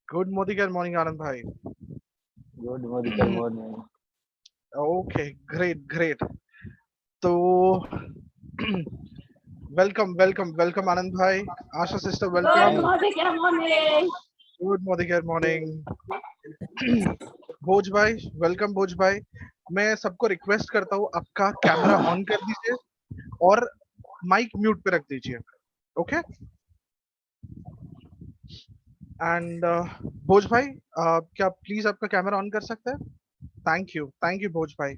Good morning Anand भाई. Good morning morning. Okay, great. तो welcome Anand भाई. Asha sister Good welcome. Thank morning, good morning. Good morning. Bhoj भाई welcome भोज भाई. मैं सबको रिक्वेस्ट करता हूँ आपका कैमरा ऑन कर दीजिए और माइक म्यूट पे रख दीजिए. ओके एंड भोज भाई क्या प्लीज आपका कैमरा ऑन कर सकते हैं? थैंक यू भोज भाई.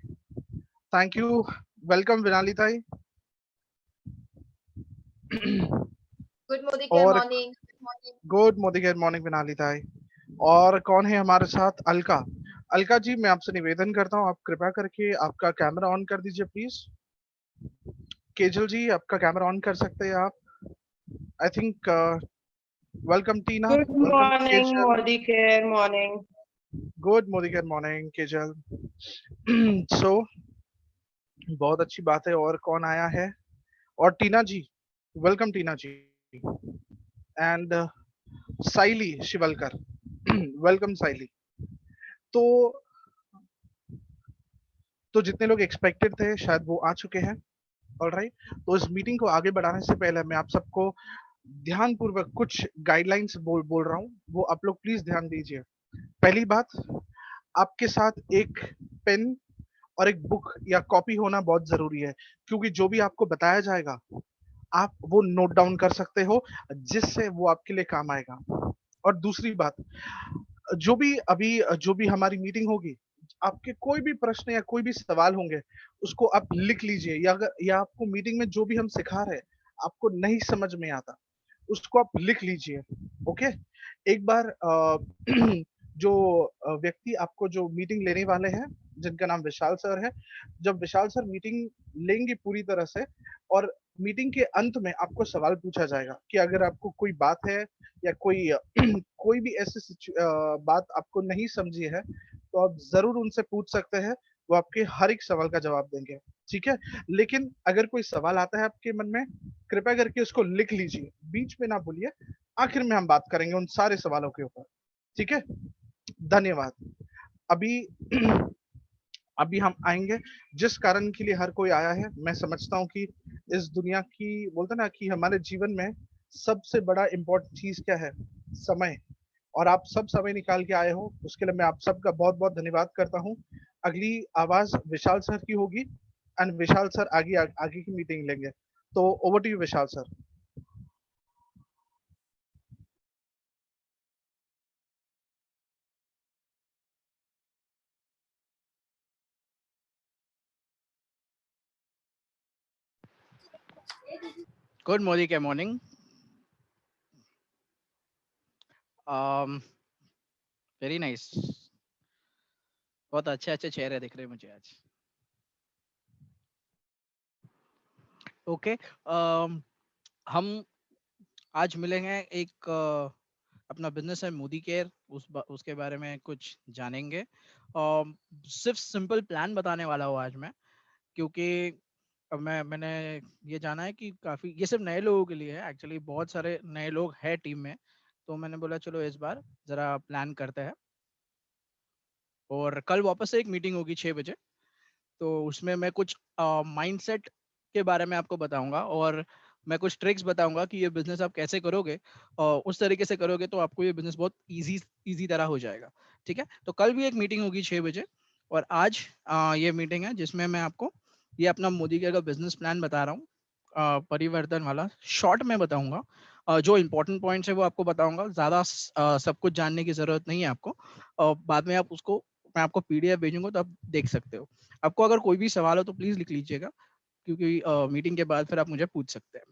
Thank you. वेलकम विनाली ताई. Good morning, good और morning. गुड मॉर्निंग विनाली ताई. और कौन है हमारे साथ? अलका. अलका जी मैं आपसे निवेदन करता हूँ आप कृपया करके आपका कैमरा ऑन कर दीजिए प्लीज. केजल जी आपका कैमरा ऑन कर सकते हैं आप? I think welcome Tina. Good welcome morning, Kejal. Modicare morning. Good morning Kejal. So बहुत अच्छी बात है. और कौन आया है? और Tina ji. Welcome Tina ji. And Saili Shivalkar. Welcome Saili. तो जितने लोग एक्सपेक्टेड थे शायद वो आ चुके हैं. ऑलराइट. तो इस मीटिंग को आगे बढ़ाने से पहले मैं आप सबको ध्यानपूर्वक कुछ गाइडलाइंस बोल रहा हूँ. वो आप लोग प्लीज ध्यान दीजिए. पहली बात, आपके साथ एक पेन और एक बुक या कॉपी होना बहुत जरूरी है क्योंकि जो भी आपको बताया जाएगा आप वो नोट डाउन कर सकते हो जिससे वो आपके लिए काम आएगा. और दूसरी बात, जो भी हमारी मीटिंग होगी, आपके कोई भी प्रश्न या कोई भी सवाल होंगे उसको आप लिख लीजिए. या आपको मीटिंग में जो भी हम सिखा रहे हैं आपको नहीं समझ में आता उसको आप लिख लीजिए. ओके. एक बार जो व्यक्ति आपको जो मीटिंग लेने वाले हैं जिनका नाम विशाल सर है, जब विशाल सर मीटिंग लेंगे पूरी तरह से और मीटिंग के अंत में आपको सवाल पूछा जाएगा कि अगर आपको कोई बात है या कोई भी ऐसी बात आपको नहीं समझी है तो आप जरूर उनसे पूछ सकते हैं. वो आपके हर एक सवाल का जवाब देंगे. ठीक है. लेकिन अगर कोई सवाल आता है आपके मन में, कृपया करके उसको लिख लीजिए. बीच में ना बोलिए. आखिर में हम बात करेंगे उन सारे सवालों के ऊपर. ठीक है. धन्यवाद. अभी अभी हम आएंगे जिस कारण के लिए हर कोई आया है. मैं समझता हूँ कि इस दुनिया की बोलते ना कि हमारे जीवन में सबसे बड़ा इम्पोर्टेंट चीज क्या है? समय. और आप सब समय निकाल के आए हो उसके लिए मैं आप सबका बहुत बहुत धन्यवाद करता हूँ. अगली आवाज विशाल सर की होगी एंड विशाल सर आगे की मीटिंग लेंगे. तो over to you Vishal sir. Good morning. Very nice. बहुत अच्छे चेहरे दिख रहे हैं मुझे आज. ओके. हम आज मिलेंगे एक अपना बिजनेस है मोदी केयर, उसके बारे में कुछ जानेंगे. सिर्फ सिंपल प्लान बताने वाला हूँ आज मैं, क्योंकि मैंने ये जाना है कि काफ़ी ये सिर्फ नए लोगों के लिए है. एक्चुअली बहुत सारे नए लोग हैं टीम में, तो मैंने बोला चलो इस बार ज़रा प्लान करते हैं. और कल वापस से एक मीटिंग होगी 6 बजे, तो उसमें मैं कुछ माइंडसेट के बारे में आपको बताऊंगा और मैं कुछ ट्रिक्स बताऊंगा कि ये बिजनेस आप कैसे करोगे और उस तरीके से करोगे तो आपको ये बिजनेस बहुत इजी तरह हो जाएगा. ठीक है. तो कल भी एक मीटिंग होगी 6 बजे और आज ये मीटिंग है जिसमें मैं आपको ये अपना मोदी केयर का बिजनेस प्लान बता रहा हूँ. परिवर्तन वाला शॉर्ट में बताऊंगा. जो इंपॉर्टेंट पॉइंट्स है वो आपको बताऊंगा. ज़्यादा सब कुछ जानने की ज़रूरत नहीं है आपको. बाद में आप उसको मैं आपको पीडीएफ भेजूंगा तो आप देख सकते हो. आपको अगर कोई भी सवाल हो तो प्लीज़ लिख लीजिएगा, क्योंकि मीटिंग के बाद फिर आप मुझे पूछ सकते हैं.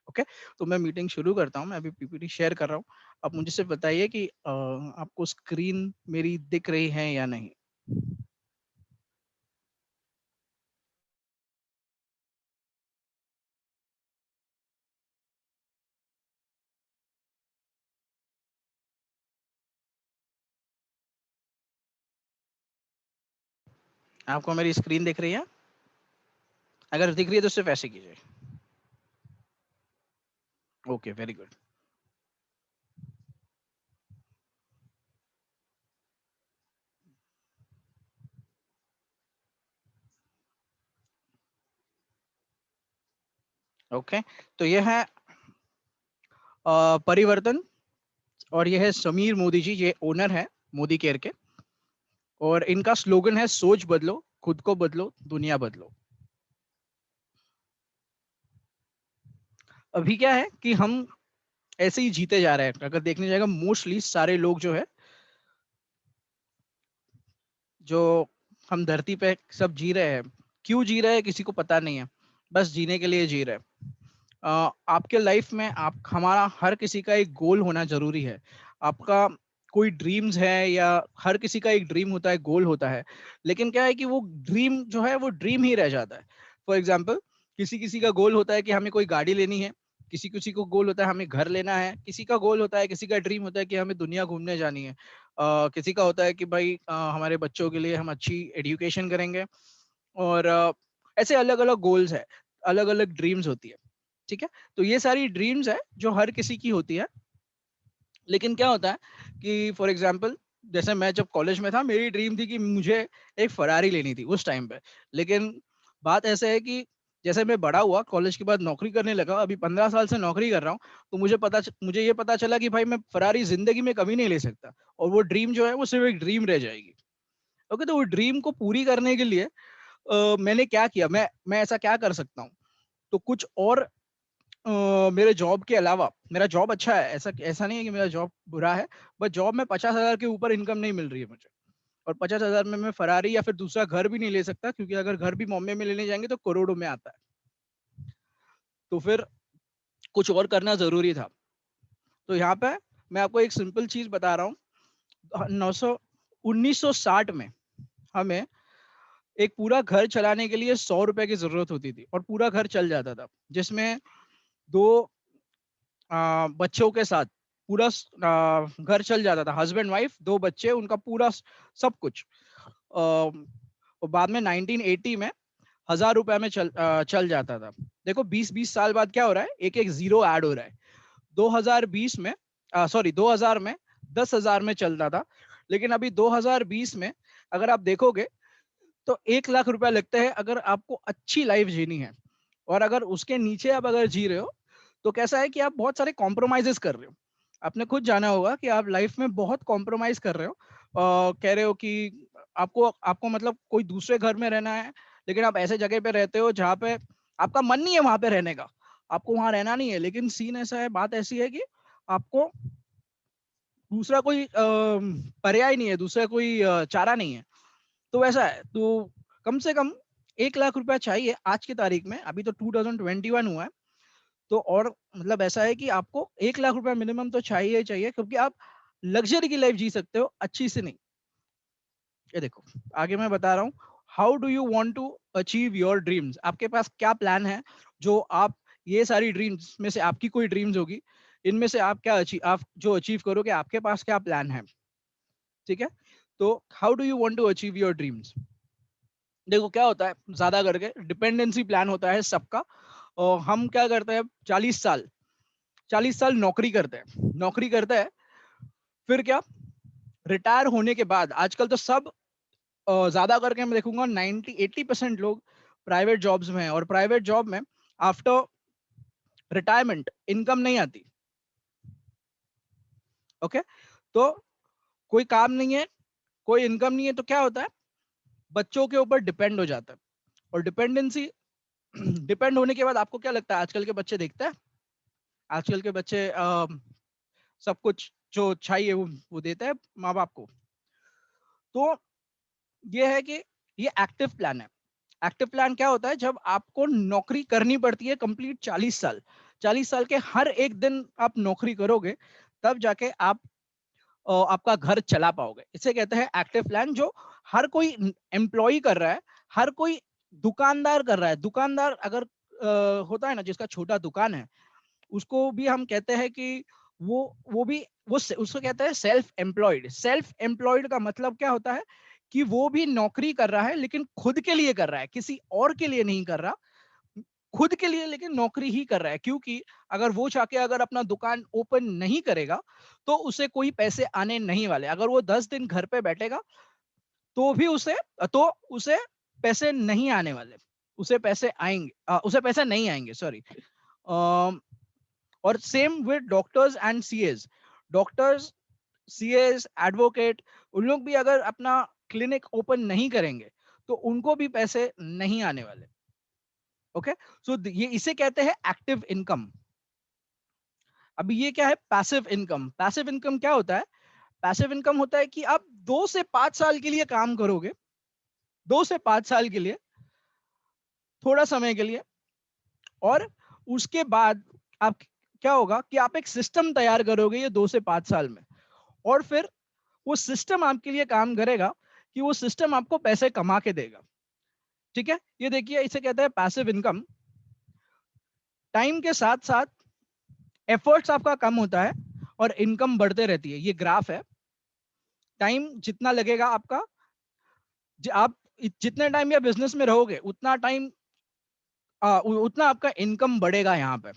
ओके. तो मैं मीटिंग शुरू करता हूँ. मैं अभी पीपीटी शेयर कर रहा हूँ. आप मुझे सिर्फ बताइए कि आपको स्क्रीन मेरी दिख रही है या नहीं. आपको मेरी स्क्रीन दिख रही है? अगर दिख रही है तो सिर्फ ऐसे कीजिए. Okay, very good. ओके, तो ये है परिवर्तन, और ये है समीर मोदी जी, ये ओनर है मोदी केयर के, और इनका स्लोगन है सोच बदलो, खुद को बदलो, दुनिया बदलो। अभी क्या है कि हम ऐसे ही जीते जा रहे हैं, अगर देखने जाएगा मोस्टली सारे लोग जो है, जो हम धरती पे सब जी रहे हैं, क्यों जी रहे हैं किसी को पता नहीं है, बस जीने के लिए जी रहे हैं। आपके लाइफ में आप हमारा हर किसी का एक गोल होना जरूरी है। आपका कोई ड्रीम्स है, या हर किसी का एक ड्रीम होता है, गोल होता है, लेकिन क्या है कि वो ड्रीम जो है वो ड्रीम ही रह जाता है। फॉर एग्जाम्पल, किसी किसी का गोल होता है कि हमें कोई गाड़ी लेनी है, किसी किसी को गोल होता है हमें घर लेना है, किसी का गोल होता है, किसी का ड्रीम होता है कि हमें दुनिया घूमने जानी है, किसी का होता है कि भाई हमारे बच्चों के लिए हम अच्छी एजुकेशन करेंगे, और ऐसे अलग अलग गोल्स है, अलग अलग ड्रीम्स होती है। ठीक है, तो ये सारी ड्रीम्स है जो हर किसी की होती है। लेकिन क्या होता है कि फॉर एग्जाम्पल, जैसे मैं जब कॉलेज में था, मेरी ड्रीम थी कि मुझे एक फरारी लेनी थी उस टाइम पे। लेकिन बात ऐसे है कि जैसे मैं बड़ा हुआ, कॉलेज के बाद नौकरी करने लगा, अभी 15 साल से नौकरी कर रहा हूँ, तो मुझे ये पता चला कि भाई मैं फरारी जिंदगी में कभी नहीं ले सकता, और वो ड्रीम जो है वो सिर्फ एक ड्रीम रह जाएगी। ओके, तो वो ड्रीम को पूरी करने के लिए मैंने क्या किया, मैं ऐसा क्या कर सकता हूँ, तो कुछ और मेरे जॉब के अलावा, मेरा जॉब अच्छा है, ऐसा ऐसा नहीं है कि मेरा जॉब बुरा है, बट जॉब में 50,000 के ऊपर इनकम नहीं मिल रही है मुझे, और 50,000 में मैं फरारी या फिर दूसरा घर भी नहीं ले सकता, क्योंकि अगर घर भी बॉम्बे में लेने जाएंगे तो करोड़ों में आता है। तो फिर कुछ और करना जरूरी था। तो यहाँ पे मैं आपको एक सिंपल चीज बता रहा हूँ। 1960 में हमें एक पूरा घर चलाने के लिए 100 रुपए की जरूरत होती थी, और पूरा घर चल जाता था, जिसमें दो बच्चों के साथ पूरा घर चल जाता था, हस्बैंड वाइफ, दो बच्चे, उनका पूरा सब कुछ। और बाद में 1980 में 1,000 रुपए में चल जाता था। देखो 20-20 साल बाद क्या हो रहा है, एक एक जीरो ऐड हो रहा है। 2020 में, सॉरी 2000 में 10,000 में चलता था, लेकिन अभी 2020 में अगर आप देखोगे तो 1 लाख रुपया लगता है अगर आपको अच्छी लाइफ जीनी है। और अगर उसके नीचे आप अगर जी रहे हो, तो कैसा है कि आप बहुत सारे कॉम्प्रोमाइजेस कर रहे हो। आपने खुद जाना होगा कि आप लाइफ में बहुत कॉम्प्रोमाइज कर रहे हो, कह रहे हो कि आपको आपको मतलब कोई दूसरे घर में रहना है, लेकिन आप ऐसे जगह पे रहते हो जहाँ पे आपका मन नहीं है वहां पे रहने का, आपको वहां रहना नहीं है, लेकिन सीन ऐसा है, बात ऐसी है कि आपको दूसरा कोई पर्याय नहीं है, दूसरा कोई चारा नहीं है। तो वैसा है, तो कम से कम 1 लाख रुपया चाहिए आज की तारीख में, अभी तो 2021 हुआ है। तो और मतलब ऐसा है कि आपको 1 लाख रुपया मिनिमम तो चाहिए ही चाहिए, क्योंकि आप लग्जरी की लाइफ जी सकते हो, अच्छी से नहीं। ये देखो, आगे मैं बता रहा हूँ, how do you want to achieve your dreams. आपके पास क्या प्लान है, जो आप ये सारी ड्रीम्स में से आपकी कोई ड्रीम्स होगी, इनमें से आप क्या आप जो अचीव करोगे, आपके पास क्या प्लान है। ठीक है, तो how do you want to achieve your dreams. देखो क्या होता है, ज्यादा करके डिपेंडेंसी प्लान होता है सबका, और हम क्या करते हैं, 40 साल नौकरी करते हैं, फिर क्या, रिटायर होने के बाद आजकल तो सब ज्यादा करके मैं देखूंगा 90-80% लोग प्राइवेट जॉब्स में हैं, और प्राइवेट जॉब में आफ्टर रिटायरमेंट इनकम नहीं आती। ओके, तो कोई काम नहीं है, कोई इनकम नहीं है, तो क्या होता है, बच्चों के ऊपर डिपेंड हो जाता है। और डिपेंडेंसी डिपेंड होने के बाद आपको क्या लगता है, आजकल के बच्चे देखते हैं, आजकल के बच्चे सब कुछ जो चाहिए वो देते हैं माँ बाप को। तो ये है कि ये एक्टिव प्लान है। एक्टिव प्लान क्या होता है, जब आपको नौकरी करनी पड़ती है कंप्लीट 40 साल के हर एक दिन आप नौकरी करोगे, तब जाके आप आपका घर चला पाओगे। इसे कहते हैं एक्टिव प्लान, जो हर कोई एम्प्लॉय कर रहा है, हर कोई दुकानदार कर रहा है। दुकानदार अगर होता है ना, जिसका छोटा दुकान है, उसको भी हम कहते हैं कि वो भी उसको कहते हैं सेल्फ एम्प्लॉयड। सेल्फ एम्प्लॉयड का मतलब क्या होता है कि वो भी नौकरी कर रहा है, लेकिन खुद के लिए कर रहा है, किसी और के लिए नहीं कर रहा, खुद के लिए लेकिन नौकरी ही कर रहा है। क्योंकि अगर वो चाह के अगर अपना दुकान ओपन नहीं करेगा, तो उसे कोई पैसे आने नहीं वाले। अगर वो 10 दिन घर पे बैठेगा, तो भी उसे पैसे नहीं आने वाले, उसे पैसे नहीं आएंगे, सॉरी। और same with doctors and CS, doctors, CS, advocate, उन लोग भी अगर अपना क्लिनिक ओपन नहीं करेंगे तो उनको भी पैसे नहीं आने वाले। ओके, सो ये इसे कहते हैं एक्टिव इनकम। अभी ये क्या है? Passive income. पैसिव इनकम क्या होता है? पैसिव इनकम होता है कि आप 2 से 5 साल के लिए काम करोगे, 2 से 5 साल के लिए, थोड़ा समय के लिए, और उसके बाद आप क्या होगा कि आप एक सिस्टम तैयार करोगे ये 2 से 5 साल में, और फिर वो सिस्टम आपके लिए काम करेगा कि वो सिस्टम आपको पैसे कमा के देगा। ठीक है, ये देखिए, इसे कहते हैं पैसिव इनकम। टाइम के साथ साथ एफर्ट्स आपका कम होता है और इनकम बढ़ते रहती है। ये ग्राफ है, टाइम जितना लगेगा आपका, आप जितने टाइम या बिजनेस में रहोगे उतना टाइम उतना आपका इनकम बढ़ेगा यहाँ पे।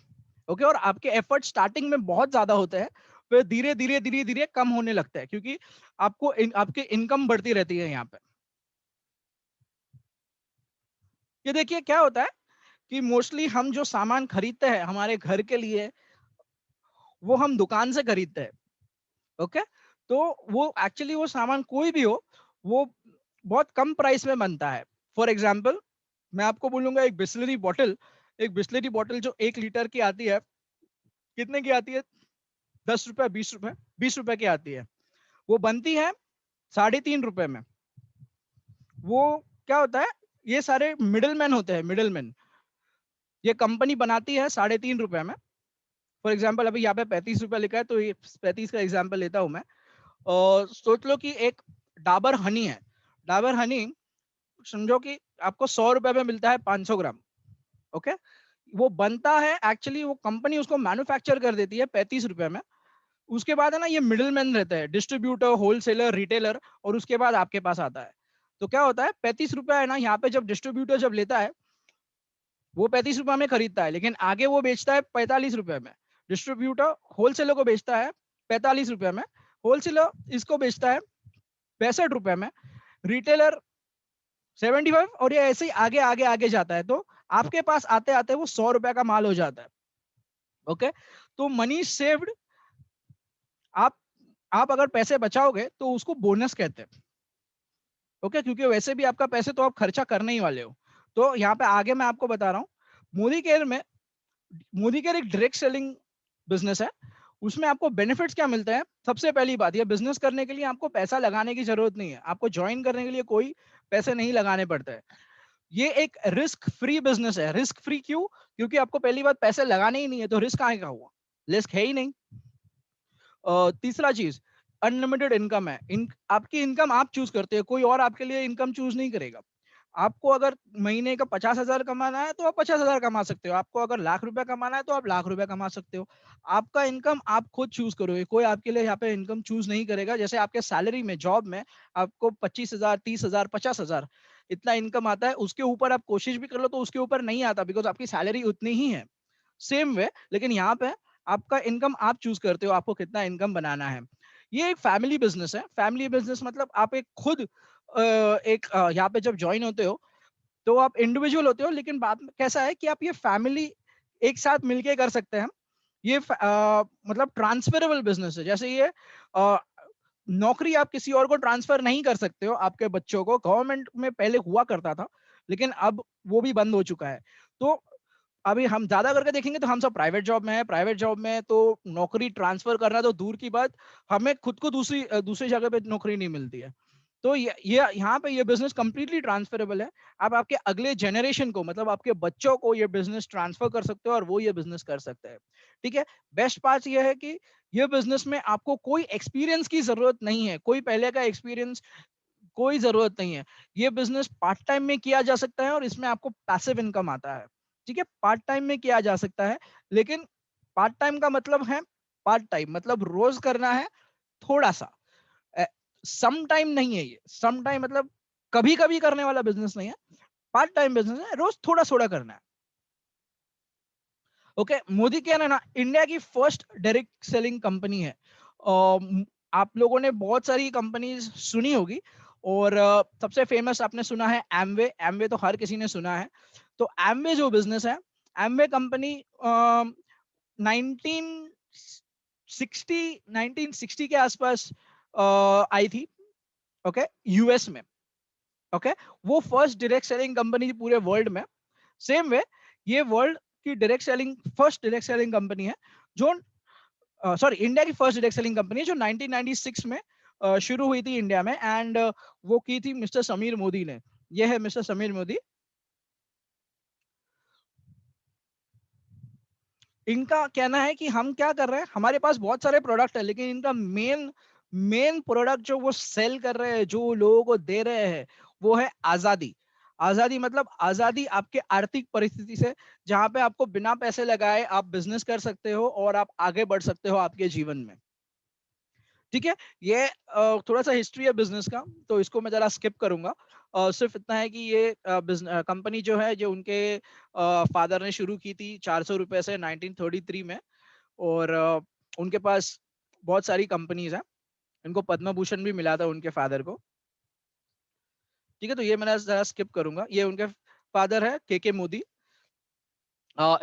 ओके, और आपके एफर्ट स्टार्टिंग में बहुत ज्यादा होते हैं, फिर धीरे धीरे धीरे धीरे कम होने लगता है, क्योंकि आपको आपके इनकम बढ़ती रहती है यहाँ पे। ये देखिए क्या होता है कि मोस्टली हम जो सामान खरीदते हैं हमारे घर के लिए, वो हम दुकान से खरीदते हैं। ओके, तो वो एक्चुअली वो सामान कोई भी हो, वो बहुत कम प्राइस में बनता है। फॉर एग्जाम्पल, मैं आपको बोलूंगा एक बिस्लरी बॉटल, जो 1 लीटर की आती है, कितने की आती है? 10 रुपए, 20 रुपए, 20 रुपए की आती है। वो बनती है 3.5 रुपए में। वो क्या होता है, ये सारे मिडिल मैन होते हैं, मिडिल मैन। ये कंपनी बनाती है 3.5 रुपए में। फॉर एग्जाम्पल, अभी यहाँ पे 35 रुपए लिखा है, तो ये 35 का एग्जाम्पल लेता हूं मैं। सोच लो कि एक डाबर हनी है। डाबर हनी समझो कि आपको 100 रुपए में मिलता है 500 ग्राम। ओके, वो बनता है एक्चुअली, वो कंपनी उसको मैन्युफैक्चर कर देती है 35 रुपए में। उसके बाद है ना, ये मिडिल मैन रहता है, डिस्ट्रीब्यूटर, होलसेलर, रिटेलर, और उसके बाद आपके पास आता है। तो क्या होता है, 35 रुपए है ना, यहाँ पे जब डिस्ट्रीब्यूटर जब लेता है, वो 35 रुपए में खरीदता है, लेकिन आगे वो बेचता है 45 रुपए में। डिस्ट्रीब्यूटर होलसेलर को बेचता है 45 रुपए में, होलसेलर इसको बेचता है 65 रुपए में, रिटेलर 75, और ये ऐसे ही आगे आगे आगे जाता है। तो आपके पास आते आते वो 100 रुपए का माल हो जाता है। ओके, तो मनी सेव्ड, आप आप अगर पैसे बचाओगे तो उसको बोनस कहते हैं। ओके, क्योंकि वैसे भी आपका पैसे तो आप खर्चा करने ही वाले हो। तो यहाँ पे आगे मैं आपको बता रहा हूँ, मोदी केयर में, मोदी केयर एक डायरेक्ट सेलिंग बिजनेस है। उसमें आपको बेनिफिट्स क्या मिलते हैं? सबसे पहली बात, ये बिजनेस करने के लिए आपको पैसा लगाने की जरूरत नहीं है, आपको ज्वाइन करने के लिए कोई पैसे नहीं लगाने पड़ते हैं। ये एक रिस्क फ्री बिजनेस है। रिस्क फ्री क्यों? क्योंकि आपको पहली बात पैसे लगाने ही नहीं है, तो रिस्क कहाँ का हुआ? रिस्क है ही नहीं। तीसरा चीज, अनलिमिटेड इनकम है। आपकी इनकम आप चूज करते हो, कोई और आपके लिए इनकम चूज नहीं करेगा। आपको अगर महीने का 50,000 कमाना है तो आप 50,000 कमा सकते हो, आपको अगर ₹1,00,000 कमाना है तो आप ₹1,00,000 कमा सकते हो। आपका इनकम आप खुद चूज करोगे, कोई आपके लिए यहाँ पे इनकम चूज नहीं करेगा। जैसे आपके सैलरी में, जॉब में आपको 25,000, 30,000, 50,000 इतना इनकम आता है, उसके ऊपर आप कोशिश भी कर लो तो उसके ऊपर नहीं आता, बिकॉज आपकी सैलरी उतनी ही है। सेम वे, लेकिन यहाँ पे आपका इनकम आप चूज करते हो, आपको कितना इनकम बनाना है। ये एक फैमिली बिजनेस है। फैमिली बिजनेस मतलब आप एक खुद यहाँ पे जब ज्वाइन होते हो तो आप इंडिविजुअल होते हो, लेकिन बात में कैसा है कि आप ये फैमिली एक साथ मिलके कर सकते हैं। ये मतलब ट्रांसफरेबल बिजनेस है। जैसे ये नौकरी आप किसी और को ट्रांसफर नहीं कर सकते हो, आपके बच्चों को। गवर्नमेंट में पहले हुआ करता था, लेकिन अब वो भी बंद हो चुका है। तो अभी हम ज्यादा करके देखेंगे तो हम सब प्राइवेट जॉब में है। प्राइवेट जॉब में तो नौकरी ट्रांसफर करना तो दूर की बात, हमें खुद को दूसरी जगह पे नौकरी नहीं मिलती है। तो ये यहाँ पे ये बिजनेस कंप्लीटली ट्रांसफरेबल है। आप आपके अगले जनरेशन को, मतलब आपके बच्चों को, ये बिजनेस ट्रांसफर कर सकते हो और वो ये बिजनेस कर सकते हैं। ठीक है, बेस्ट पार्ट ये है कि ये बिजनेस में आपको कोई एक्सपीरियंस की जरूरत नहीं है, कोई पहले का एक्सपीरियंस कोई जरूरत नहीं है। ये बिजनेस पार्ट टाइम में किया जा सकता है और इसमें आपको पैसिव इनकम आता है। ठीक है, पार्ट टाइम में किया जा सकता है, लेकिन पार्ट टाइम का मतलब है, पार्ट टाइम मतलब रोज करना है थोड़ा सा। सम टाइम नहीं है ये। सम टाइम मतलब कभी कभी करने वाला बिजनेस नहीं है, पार्ट टाइम बिजनेस है, रोज थोड़ा थोड़ा करना है। ओके, मोदी केयर है ना, इंडिया की फर्स्ट डायरेक्ट सेलिंग कंपनी है। आप लोगों ने बहुत सारी कंपनीज सुनी होगी, और सबसे फेमस आपने सुना है एमवे। एमवे तो हर किसी ने सुना है। तो एमवे जो बिजनेस है, एमवे कंपनी 1960 के आसपास आई थी, ओके, यूएस में, ओके। वो फर्स्ट डायरेक्ट सेलिंग कंपनी थी पूरे वर्ल्ड में। सेम वे ये वर्ल्ड की फर्स्ट डायरेक्ट सेलिंग कंपनी है जो सॉरी इंडिया की फर्स्ट डायरेक्ट सेलिंग कंपनी है जो 1996 में शुरू हुई थी इंडिया में, एंड वो की थी मिस्टर समीर मोदी ने। ये है मिस्टर समीर मोदी। इनका कहना है कि हम क्या कर रहे हैं, हमारे पास बहुत सारे प्रोडक्ट है, लेकिन इनका मेन प्रोडक्ट जो वो सेल कर रहे हैं, जो लोगों को दे रहे हैं, वो है आजादी। आजादी मतलब आजादी आपके आर्थिक परिस्थिति से, जहां पे आपको बिना पैसे लगाए आप बिजनेस कर सकते हो और आप आगे बढ़ सकते हो आपके जीवन में। ठीक है, ये थोड़ा सा हिस्ट्री है बिजनेस का, तो इसको मैं जरा स्किप करूंगा। सिर्फ इतना है कि ये कंपनी जो है, जो उनके फादर ने शुरू की थी 400 रुपए से 1933 में, और उनके पास बहुत सारी कंपनीज हैं। इनको पद्म भूषण भी मिला था उनके फादर को। ठीक है, तो ये मैं जरा स्किप करूंगा। ये उनके फादर है के मोदी।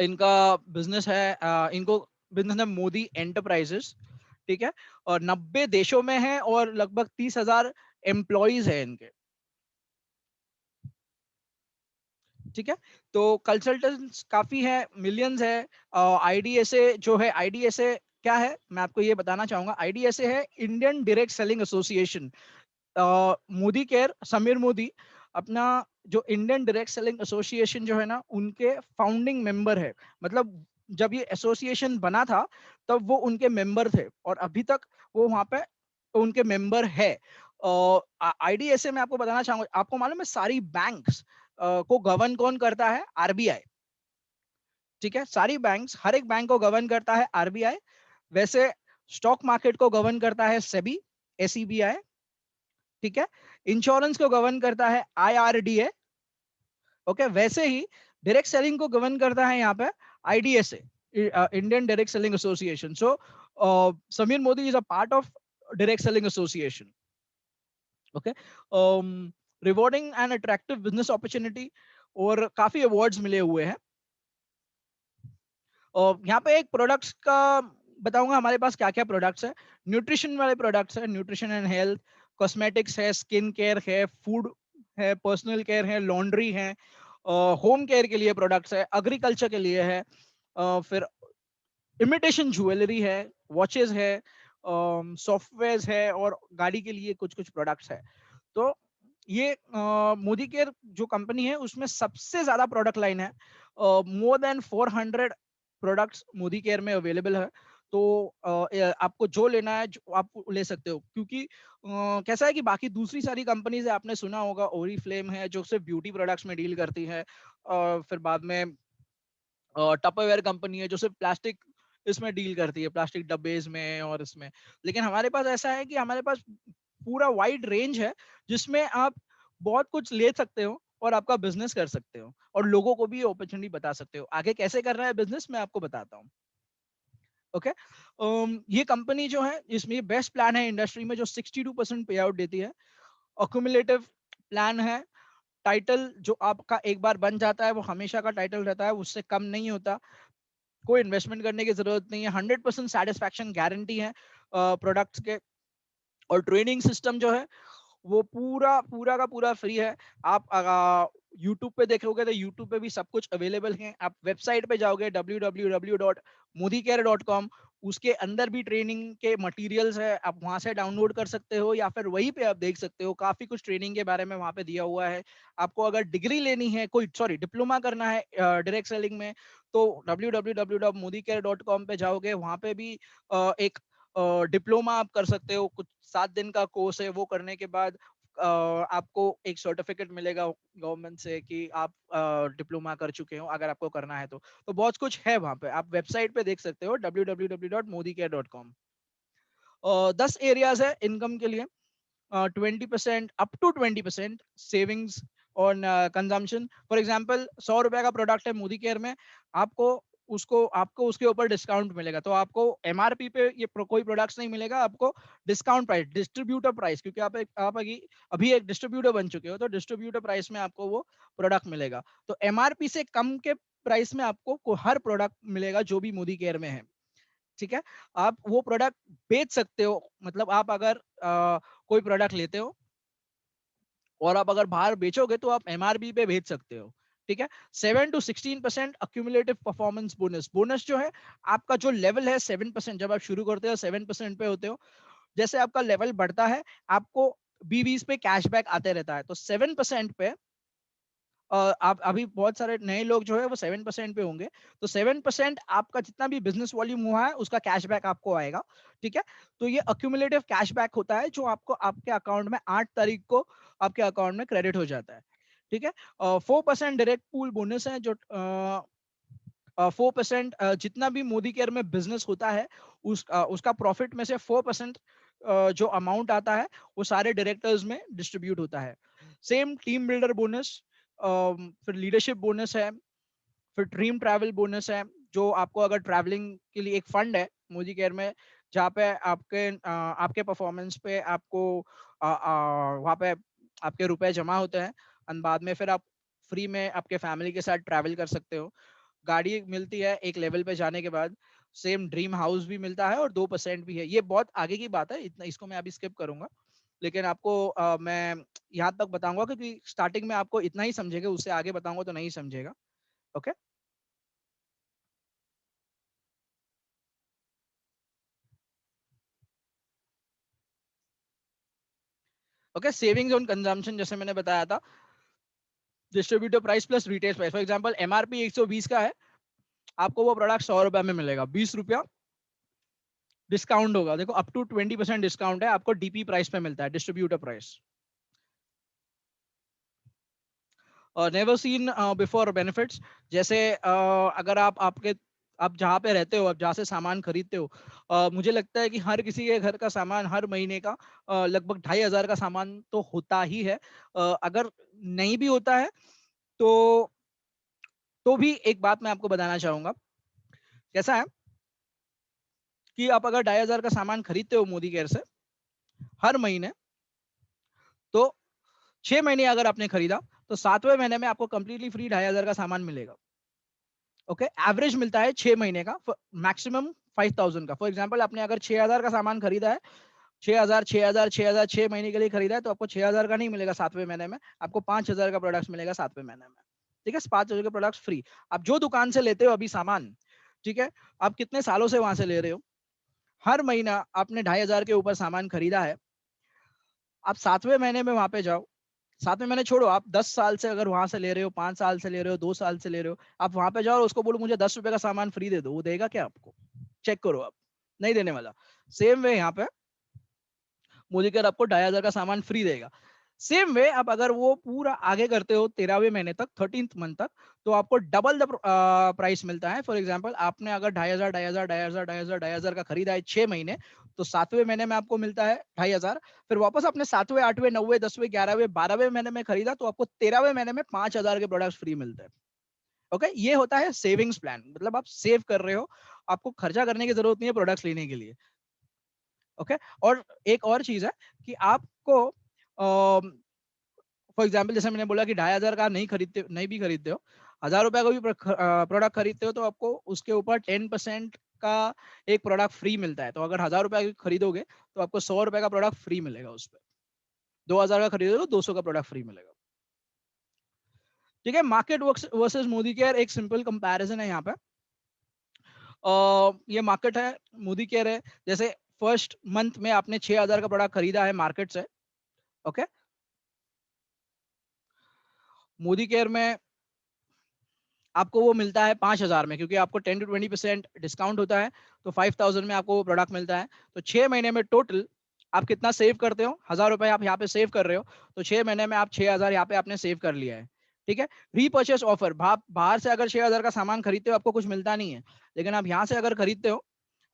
इनका बिजनेस है, इनको बिजनेस है मोदी एंटरप्राइजेस। ठीक है, और 90 देशों में है और लगभग 30,000 एम्प्लॉइज है इनके। ठीक है, तो कंसल्टेंट्स काफी है, मिलियंस है। आईडीएसए जो है, आईडीएसए क्या है मैं आपको ये बताना चाहूंगा। आईडीएसए है Indian direct selling association. Modi care, Sameer Modi अपना जो इंडियन डायरेक्ट सेलिंग एसोसिएशन जो है ना, उनके फाउंडिंग मेंबर है। मतलब जब ये एसोसिएशन बना था तब वो उनके मेंबर थे, और अभी तक वो वहां पे उनके मेंबर है। आईडीएसए में आपको बताना चाहूंगा, आपको मालूम है सारी बैंक्स को गवर्न कौन करता है? आरबीआई। ठीक है, सारी बैंक्स, हर एक बैंक को गवर्न करता है आरबीआई। वैसे स्टॉक मार्केट को गवर्न करता है सेबी, एसीबीआई। ठीक है, इंश्योरेंस को गवर्न करता है आईआरडीए। ओके, वैसे ही डायरेक्ट सेलिंग को गवर्न करता है यहाँ पे IDSA, Indian direct selling association. So Sameer Modi is a part of direct selling association. Okay, rewarding and attractive business opportunity, और काफी अवार्ड्स मिले हुए हैं। और यहाँ पे एक प्रोडक्ट्स का बताऊंगा हमारे पास क्या क्या प्रोडक्ट्स है। न्यूट्रिशन वाले प्रोडक्ट्स है, न्यूट्रिशन एंड हेल्थ, कॉस्मेटिक्स है, स्किन केयर है, फूड है, पर्सनल केयर है, लॉन्ड्री है, होम केयर के लिए प्रोडक्ट्स है, एग्रीकल्चर के लिए है, फिर इमिटेशन ज्वेलरी है, वॉचेस है, सॉफ्टवेयर है, और गाड़ी के लिए कुछ कुछ प्रोडक्ट्स है। तो ये मोदी केयर जो कंपनी है उसमें सबसे ज्यादा प्रोडक्ट लाइन है। More than 400 products Modi care में अवेलेबल है। तो आपको जो लेना है जो आप ले सकते हो, क्योंकि कैसा है कि बाकी दूसरी सारी कंपनीज है, आपने सुना होगा ओरिफ्लेम है जो सिर्फ ब्यूटी प्रोडक्ट्स में डील करती है, फिर बाद में टपरवेयर कंपनी है जो सिर्फ प्लास्टिक इसमें डील करती है, प्लास्टिक डब्बेज में और इसमें। लेकिन हमारे पास ऐसा है कि हमारे पास पूरा वाइड रेंज है जिसमें आप बहुत कुछ ले सकते हो और आपका बिजनेस कर सकते हो, और लोगों को भी ये अपॉर्चुनिटी बता सकते हो। आगे कैसे करना है बिजनेस मैं आपको बताता हूँ। ओके, ये कंपनी जो है इसमें बेस्ट प्लान है इंडस्ट्री में जो 62% पे आउट देती है। अक्यूमुलेटिव प्लान है। टाइटल जो आपका एक बार बन जाता है वो हमेशा का टाइटल रहता है, उससे कम नहीं होता। कोई इन्वेस्टमेंट करने की जरूरत नहीं है। 100% सेटिस्फैक्शन गारंटी है प्रोडक्ट्स के। और ट्रेनिंग सिस्टम जो है वो पूरा पूरा का पूरा फ्री है। आप यूट्यूब पे देखोगे तो यूट्यूब पे भी सब कुछ अवेलेबल है। आप वेबसाइट पे जाओगे www.modicare.com, उसके अंदर भी ट्रेनिंग के मटेरियल्स है, आप वहां से डाउनलोड कर सकते हो या फिर वहीं पे आप देख सकते हो। काफी कुछ ट्रेनिंग के बारे में वहां पे दिया हुआ है। आपको अगर डिग्री लेनी है, कोई सॉरी डिप्लोमा करना है डायरेक्ट सेलिंग में, तो www.modicare.com पे जाओगे, वहां पे भी एक डिप्लोमा आप कर सकते हो। कुछ 7 दिन का कोर्स है, वो करने के बाद आपको एक सर्टिफिकेट मिलेगा गवर्नमेंट से कि आप डिप्लोमा कर चुके हो, अगर आपको करना है तो बहुत कुछ है वहां पे, आप वेबसाइट पे देख सकते हो www.modicare.com। 10 एरियाज है इनकम के लिए। 20% up to 20% savings on consumption. For example 100 रुपए का प्रोडक्ट है मोदी केयर में, आपको आपको उसके ऊपर डिस्काउंट मिलेगा। तो आपको एमआरपी पे ये कोई प्रोडक्ट्स नहीं मिलेगा, आपको डिस्काउंट प्राइस, डिस्ट्रीब्यूटर प्राइस, क्योंकि आप अभी एक डिस्ट्रीब्यूटर बन चुके हो, तो डिस्ट्रीब्यूटर प्राइस में आपको वो प्रोडक्ट मिलेगा। तो एमआरपी से कम के प्राइस में आपको हर प्रोडक्ट मिलेगा जो भी मोदी केयर में है, ठीक है। आप वो प्रोडक्ट बेच सकते हो, मतलब आप अगर कोई प्रोडक्ट लेते हो और आप अगर बाहर बेचोगे तो आप एमआरपी पे बेच सकते हो, ठीक है। 7 to 16% accumulative performance bonus, bonus जो है आपका जो लेवल है 7%, जब आप शुरू करते हो 7% पे होते हो, जैसे आपका लेवल बढ़ता है आपको बीवीज पे कैशबैक आते रहता है। तो 7% पे आप अभी बहुत सारे नए लोग जो है वो 7% पे होंगे, तो 7% आपका जितना भी बिजनेस वॉल्यूम हुआ है उसका कैशबैक आपको आएगा, ठीक है। तो ये अक्यूमुलेटिव कैशबैक होता है जो आपको आपके अकाउंट में 8 तारीख को आपके अकाउंट में क्रेडिट हो जाता है, ठीक है। 4% डायरेक्ट पूल बोनस है, जो 4% जितना भी मोदी केयर में बिजनेस होता है उसका प्रॉफिट में से 4% जो अमाउंट आता है वो सारे डायरेक्टर्स में डिस्ट्रीब्यूट होता है। सेम टीम बिल्डर बोनस, फिर लीडरशिप बोनस है, फिर ड्रीम ट्रैवल बोनस है, जो आपको अगर ट्रैवलिंग के लिए एक फंड है मोदी केयर में, जहाँ पे आपके परफॉर्मेंस पे आपको वहाँ पे आपके रुपए जमा होते हैं, और बाद में फिर आप फ्री में आपके फैमिली के साथ ट्रैवल कर सकते हो। गाड़ी मिलती है एक लेवल पे जाने के बाद, सेम ड्रीम हाउस भी मिलता है और 2% भी है। ये बहुत आगे की बात है, इतना इसको मैं अभी स्किप करूंगा, लेकिन आपको मैं यहाँ तक बताऊंगा क्योंकि स्टार्टिंग में आपको इतना ही समझेगा, उससे आगे बताऊंगा तो नहीं समझेगा। Okay, okay. Savings on consumption जैसे मैंने बताया था, distributor price plus retail price. For example MRP 120 का है, आपको वो प्रोडक्ट 100 रुपए में मिलेगा, 20 रुपया डिस्काउंट होगा। देखो अप टू 20% डिस्काउंट है, आपको डीपी प्राइस पे मिलता है, distributor price. Never seen before benefits, जैसे अगर आप जहाँ पे रहते हो, आप जहाँ से सामान खरीदते हो, मुझे लगता है कि हर किसी के घर का सामान हर महीने का लगभग 2,500 का सामान तो होता ही है। अगर नहीं भी होता है तो भी एक बात मैं आपको बताना चाहूंगा। कैसा है कि आप अगर 2,500 का सामान खरीदते हो मोदी केयर से हर महीने, तो 6 महीने अगर आपने खरीदा तो 7वें महीने में आपको कंप्लीटली फ्री 2,500 का सामान मिलेगा। ओके, एवरेज मिलता है 6 महीने का, मैक्सिमम 5,000 का। फॉर एग्जांपल आपने अगर 6,000 का सामान खरीदा है, 6,000 6,000 6,000 6 महीने के लिए खरीदा है, तो आपको 6,000 का नहीं मिलेगा 7वें महीने में, आपको 5,000 का प्रोडक्ट मिलेगा 7वें महीने में, ठीक है। 5,000 के प्रोडक्ट फ्री। आप जो दुकान से लेते हो अभी सामान, ठीक है, आप कितने सालों से वहां से ले रहे हो, हर महीना आपने 2,500 के ऊपर सामान खरीदा है, आप 7वें महीने में वहां पे जाओ, 7वें महीने छोड़ो, आप 10 साल से अगर वहां से ले रहे हो, 5 साल से ले रहे हो, 2 साल से ले रहे हो, आप वहां पे जाओ और उसको बोलो मुझे 10 रुपए का सामान फ्री दे दो, वो देगा क्या आपको? चेक करो आप, नहीं देने वाला। सेम वे यहाँ पे मोदी केयर आपको 2,500 का सामान फ्री देगा। सेम वे आप अगर वो पूरा आगे करते हो 13वें महीने तक, 13th मंथ तक, तो आपको डबल द प्राइस मिलता है। फॉर एग्जांपल आपने अगर 2,500 2,500 2,500 2,500 2,500 का खरीदा है 6 महीने, तो 7वें महीने में आपको मिलता है 2,500। फिर वापस आपने 7वें 8वें 9वें 10वें 11वें 12वें महीने में खरीदा, तो आपको 13वें महीने में 5,000 के प्रोडक्ट्स फ्री मिलते हैं। ओके, ये होता है सेविंग्स प्लान, मतलब आप सेव कर रहे हो, आपको खर्चा करने की जरूरत नहीं है प्रोडक्ट्स लेने के लिए। ओके, और एक और चीज है कि आपको फॉर एग्जाम्पल जैसे मैंने बोला कि 2,500 का नहीं भी खरीदते हो, 1,000 रुपए का भी प्रोडक्ट खरीदते हो, तो आपको उसके ऊपर 10% का एक प्रोडक्ट फ्री मिलता है। तो अगर 1,000 रुपए खरीदोगे तो आपको 100 रुपए का प्रोडक्ट फ्री मिलेगा उस पर। 2,000 का खरीदोगे तो 200 का प्रोडक्ट फ्री मिलेगा, ठीक है। मार्केट वर्सेस मोदी केयर एक सिंपल कंपैरिजन है यहाँ पे। ये मार्केट है, मोदी केयर है। जैसे फर्स्ट मंथ में आपने 6,000 का प्रोडक्ट खरीदा है मार्केट से, ओके, मोदी केयर में आपको वो मिलता है 5,000 में, क्योंकि आपको 10 to 20% डिस्काउंट होता है, तो 5,000 में आपको वो प्रोडक्ट मिलता है। तो 6 महीने में टोटल आप कितना सेव करते हो, 1,000 रुपए आप यहाँ पे सेव कर रहे हो, तो 6 महीने में आप 6,000 यहाँ पे आपने सेव कर लिया है, ठीक है। रीपर्चेस ऑफर, बाहर से अगर 6,000 का सामान खरीदते हो आपको कुछ मिलता नहीं है, लेकिन आप यहाँ से अगर खरीदते हो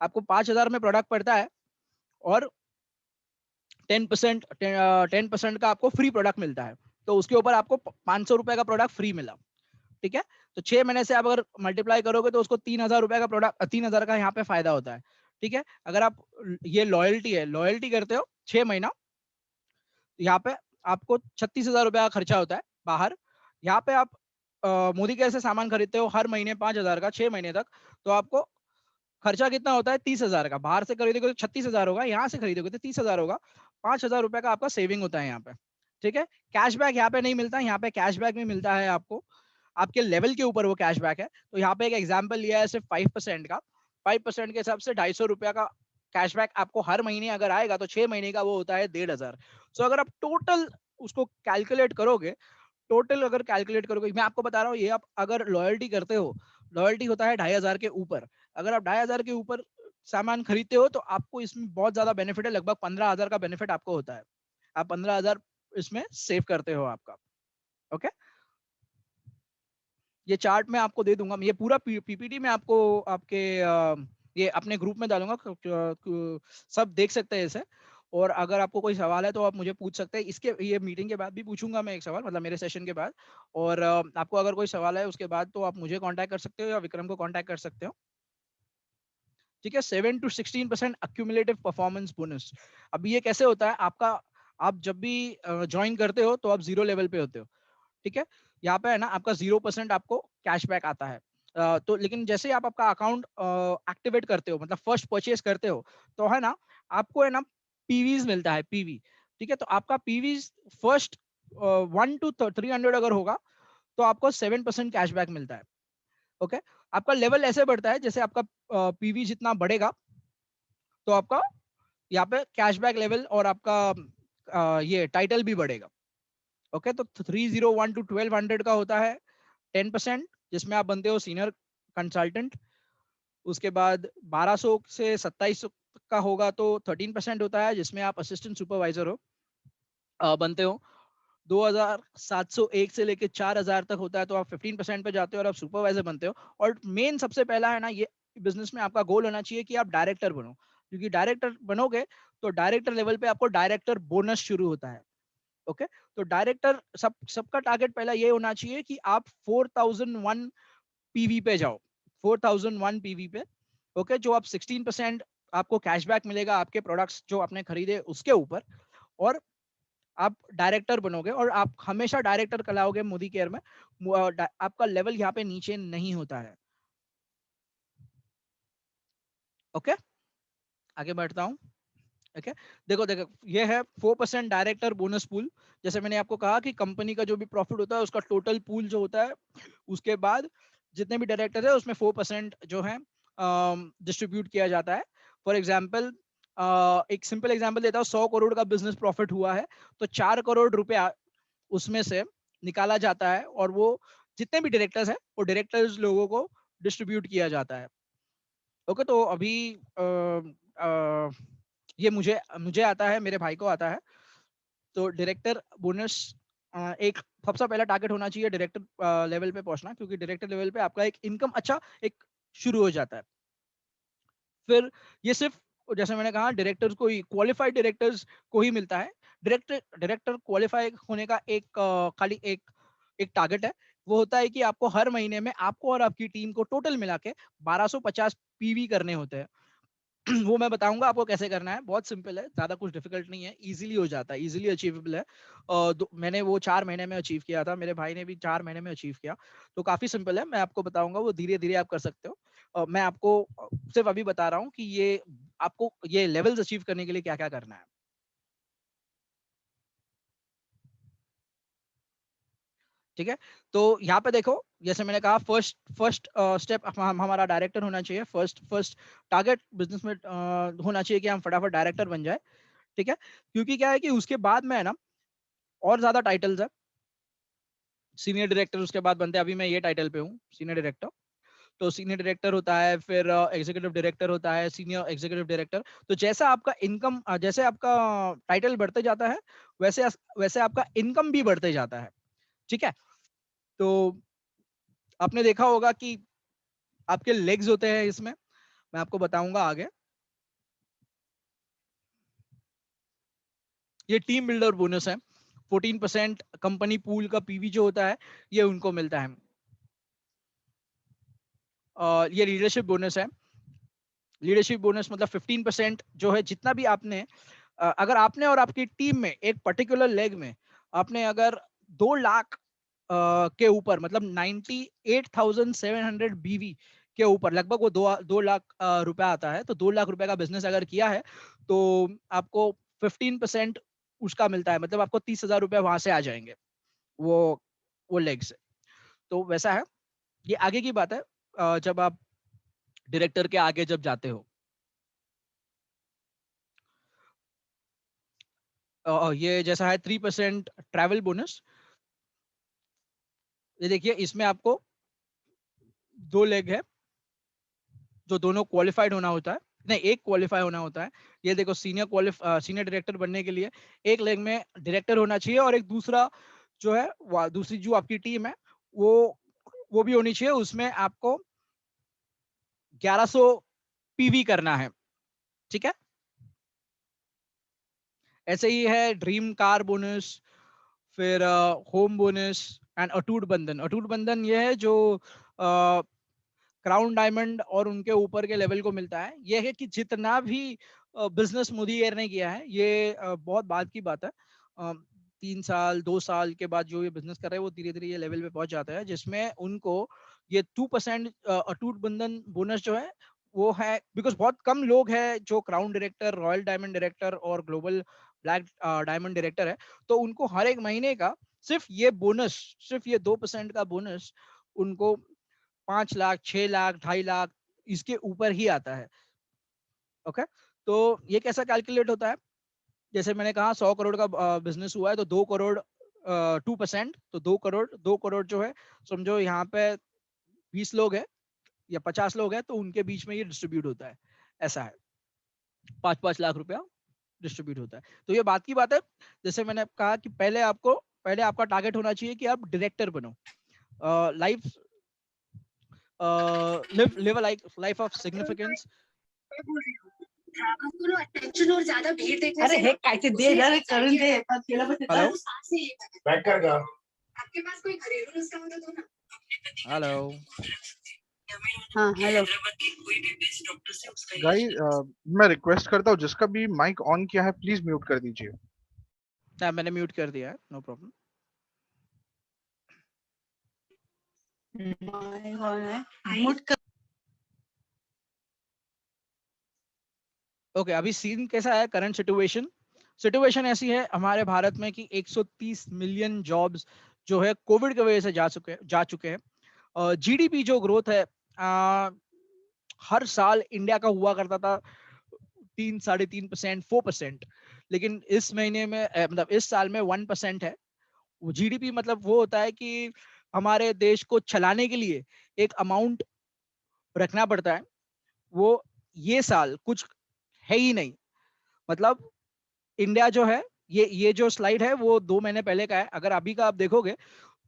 आपको 5,000 में प्रोडक्ट पड़ता है और 10% का आपको फ्री प्रोडक्ट मिलता है, तो उसके ऊपर आपको 500 रुपए का प्रोडक्ट फ्री मिला, ठीक है। तो 6 महीने से आप अगर मल्टीप्लाई करोगे तो उसको 3,000 रुपए का प्रोडक्ट, 3,000 का यहाँ पे फायदा होता है, ठीक है। अगर आप ये लॉयल्टी करते हो 6 महीना, यहाँ पे आपको 36,000 रुपए का खर्चा होता है बाहर, यहाँ पे आप मोदी केयर से सामान खरीदते हो हर महीने 5,000 का 6 महीने तक, तो आपको खर्चा कितना होता है 30,000 का। बाहर से खरीदोगे तो 36,000 होगा, यहाँ से खरीदोगे तो 30,000 होगा। 5,000 रुपए का आपका सेविंग होता है यहाँ पे। ठीक है, कैशबैक यहाँ पे नहीं मिलता, यहाँ पे कैशबैक में मिलता है आपको आपके लेवल के ऊपर वो कैशबैक है। तो यहाँ पे एक एग्जांपल लिया है सिर्फ 5% का। 5% के हिसाब से 250 रुपया का कैशबैक आपको हर महीने अगर आएगा तो 6 महीने का वो होता है 1,500। सो अगर आप टोटल उसको कैलकुलेट करोगे, टोटल अगर कैलकुलेट करोगे, मैं आपको बता रहा हूँ, ये आप अगर लॉयल्टी करते हो, लॉयल्टी होता है 2,500 के ऊपर। अगर आप 2,500 के ऊपर सामान खरीदते हो तो आपको इसमें बहुत ज्यादा बेनिफिट है, लगभग 15,000 का बेनिफिट आपको होता है। आप 15,000 इसमें सेव करते हो आपका। ओके, ये चार्ट मैं आपको दे दूंगा, ये पूरा पीपीटी में आपको आपके ये अपने ग्रुप में डालूंगा, सब देख सकते हैं इसे। और अगर आपको कोई सवाल है तो आप मुझे पूछ सकते हैं, इसके ये मीटिंग के बाद भी पूछूंगा मैं एक सवाल, मतलब मेरे सेशन के बाद। और आपको अगर कोई सवाल है उसके बाद तो आप मुझे कांटेक्ट कर सकते हो या विक्रम को कांटेक्ट कर सकते हो। ठीक है, 7 to 16% अक्यूमुलेटिव परफॉर्मेंस बोनस। अब ये कैसे होता है आपका, आप जब भी ज्वाइन करते हो तो आप 0 लेवल पे होते हो। ठीक है, यहाँ पे है ना आपका 0% आपको कैशबैक आता है। तो लेकिन जैसे ही आप आपका अकाउंट एक्टिवेट करते हो, मतलब फर्स्ट परचेज करते हो, तो है ना आपको है ना पीवीज मिलता है, पीवी। ठीक है, तो आपका पीवीज फर्स्ट 1 to 300 अगर होगा तो आपको 7% कैशबैक मिलता है। ओके, आपका लेवल ऐसे बढ़ता है जैसे आपका पीवी जितना बढ़ेगा तो आपका यहाँ पे कैशबैक लेवल और आपका ये टाइटल भी बढ़ेगा। ओके, तो 301 to 1200 का होता है 10%, जिसमें आप बनते हो सीनियर कंसल्टेंट। उसके बाद 1200 से 2700 का होगा तो 13% होता है, जिसमें आप असिस्टेंट सुपरवाइजर हो बनते हो। 2,701 से लेके 4,000 तक होता है तो आप 15% पे जाते हो और आप सुपरवाइजर बनते हो। और मेन सबसे पहला है ना, ये बिजनेस में आपका गोल होना चाहिए कि आप डायरेक्टर बनो, क्योंकि डायरेक्टर बनोगे तो डायरेक्टर लेवल पे आपको डायरेक्टर बोनस शुरू होता है। ओके, तो डायरेक्टर सबका टारगेट पहला ये होना चाहिए कि आप 4,001 पीवी पे जाओ, 4,001 पीवी पे। ओके, जो आप 16% आपको कैशबैक मिलेगा आपके प्रोडक्ट्स जो आपने खरीदे उसके ऊपर, और आप डायरेक्टर बनोगे और आप हमेशा डायरेक्टर कहलाओगे मोदी केयर में। आपका लेवल यहाँ पे नीचे नहीं होता है। ओके, आगे बढ़ता हूँ। ओके, देखो देखो, ये है 4% डायरेक्टर बोनस पूल। जैसे मैंने आपको कहा कि कंपनी का जो भी प्रॉफिट होता है उसका टोटल पूल जो होता है, उसके बाद जितने भी डायरेक्टर है उसमें 4% जो है डिस्ट्रीब्यूट किया जाता है। फॉर एग्जाम्पल, एक सिंपल एग्जाम्पल देता हूँ, 100 करोड़ का बिजनेस प्रॉफिट हुआ है तो 4 करोड़ रुपया उसमें से निकाला जाता है और वो जितने भी डायरेक्टर्स हैं वो डायरेक्टर्स लोगों को डिस्ट्रीब्यूट किया जाता है। ओके, तो अभी अ, ये मुझे मुझे आता है, मेरे भाई को आता है। तो डायरेक्टर बोनस एक सबसे पहला टारगेट होना चाहिए डायरेक्टर लेवल पे पहुंचना, क्योंकि डायरेक्टर लेवल पे आपका एक इनकम अच्छा एक शुरू हो जाता है। फिर ये सिर्फ, जैसे मैंने कहा, डायरेक्टर्स को ही, क्वालिफाइड डायरेक्टर्स को ही मिलता है। डायरेक्टर क्वालिफाई होने का एक खाली एक टारगेट है, वो होता है कि आपको हर महीने में आपको और आपकी टीम को टोटल मिला के 1250 पीवी करने होते हैं। वो मैं बताऊंगा आपको कैसे करना है, बहुत सिंपल है, ज्यादा कुछ डिफिकल्ट नहीं है, इजीली हो जाता है, इजीली अचीवेबल है। मैंने वो 4 महीने में अचीव किया था, मेरे भाई ने भी 4 महीने में अचीव किया। तो काफी सिंपल है, मैं आपको बताऊंगा, वो धीरे धीरे आप कर सकते हो। मैं आपको सिर्फ अभी बता रहा हूँ कि ये आपको ये लेवल्स अचीव करने के लिए क्या क्या करना है। ठीक है, तो यहाँ पे देखो, जैसे मैंने कहा, फर्स्ट फर्स्ट स्टेप हमारा डायरेक्टर होना चाहिए। फर्स्ट फर्स्ट टारगेट बिजनेस में होना चाहिए कि हम फटाफट डायरेक्टर बन जाए। ठीक है, क्योंकि क्या है कि उसके बाद में है ना और ज्यादा टाइटल्स है। सीनियर डायरेक्टर उसके बाद बनते हैं, अभी मैं ये टाइटल पे हूँ, सीनियर डायरेक्टर। तो सीनियर डायरेक्टर होता है, फिर एग्जीक्यूटिव डायरेक्टर होता है, सीनियर एग्जीक्यूटिव डायरेक्टर। तो जैसा आपका इनकम, जैसे आपका टाइटल बढ़ते जाता है, वैसे वैसे आपका इनकम भी बढ़ते जाता है। ठीक है, तो आपने देखा होगा कि आपके लेग्स होते हैं इसमें, मैं आपको बताऊंगा आगे। ये टीम बिल्डर बोनस है, 14% कंपनी पूल का पीवी जो होता है ये उनको मिलता है। ये लीडरशिप बोनस है। लीडरशिप बोनस मतलब 15% जो है, जितना भी आपने अगर आपने और आपकी टीम में एक पर्टिकुलर लेग में आपने अगर 2 लाख के ऊपर, मतलब 98,700 बीवी के ऊपर, लगभग वो 2 लाख रुपया आता है। तो 2 लाख रुपए का बिजनेस अगर किया है तो आपको 15% उसका मिलता है, मतलब आपको 30,000 रुपए वहां से आ जाएंगे वो लेग से। तो वैसा है, ये आगे की बात है जब आप डायरेक्टर के आगे जब जाते हो। ये जैसा है 3% ट्रैवल बोनस। ये देखिए, इसमें आपको 2 लेग है, जो दोनों क्वालिफाइड होना होता है, नहीं एक क्वालिफाई होना होता है। ये देखो, सीनियर डायरेक्टर बनने के लिए एक लेग में डायरेक्टर होना चाहिए, और एक दूसरा जो है दूसरी जो आपकी टीम है वो भी होनी चाहिए। उसमें आपको 1100 पीवी करना है, ठीक है। ऐसे ही है ड्रीम कार बोनस, फिर होम बोनस एंड अटूट बंधन ये है जो क्राउन डायमंड और उनके ऊपर के लेवल को मिलता है। ये है कि जितना भी बिजनेस मोदी एयर ने किया है, ये बहुत बाद की बात है। 3 साल 2 साल के बाद जो ये बिजनेस कर रहे हैं वो धीरे धीरे ये लेवल पे पहुंच जाता है, जिसमें उनको ये 2% अटूट बंधन बोनस जो है वो है। बिकॉज बहुत कम लोग हैं जो crown director, royal diamond director और ग्लोबल ब्लैक डायमंड डायरेक्टर है। तो उनको हर एक महीने का सिर्फ ये बोनस, सिर्फ ये 2% का बोनस उनको 5 लाख, 6 लाख, 2.5 लाख इसके ऊपर ही आता है। ओके, तो ये कैसा कैलकुलेट होता है? जैसे मैंने कहा 100 करोड़ का बिजनेस हुआ है, तो 2 करोड़ 2%, तो 2 करोड़ जो है, समझो यहाँ पे 20 लोग हैं या 50 लोग हैं, तो उनके बीच में ये डिस्ट्रीब्यूट होता है। ऐसा है, 5-5 लाख रुपया डिस्ट्रीब्यूट होता है। तो ये बात की बात है। जैसे मैंने कहा कि पहले आपका टारगेट होना चाहिए कि आप डायरेक्टर बनो, life live life of significance. Tension और ज्यादा भीड़ देखने अरे हे कायचे दे जरा करून दे हेलो बैठ कर गा। आपके पास कोई घरेलू नुस्खा हो तो दो ना। हेलो हाँ हेलो गाइस, मैं रिक्वेस्ट करता हूँ जिसका भी माइक ऑन किया है प्लीज म्यूट कर दीजिए। ना, मैंने म्यूट कर दिया है, नो प्रॉब्लम। मूड कर ओके, अभी सीन कैसा है? करंट सिचुएशन ऐसी है हमारे भारत में कि 130 मिलियन जॉब्स जो है कोविड की वजह से जा चुके हैं। जीडीपी जो ग्रोथ है हर साल इंडिया का हुआ करता था 3-3.5%, 4%, लेकिन इस महीने में मतलब इस साल में 1% है। जीडीपी मतलब वो होता है कि हमारे देश को चलाने के लिए एक अमाउंट रखना पड़ता है, वो ये साल कुछ है ही नहीं। मतलब इंडिया जो है, ये जो स्लाइड है वो 2 महीने पहले का है। अगर अभी का आप देखोगे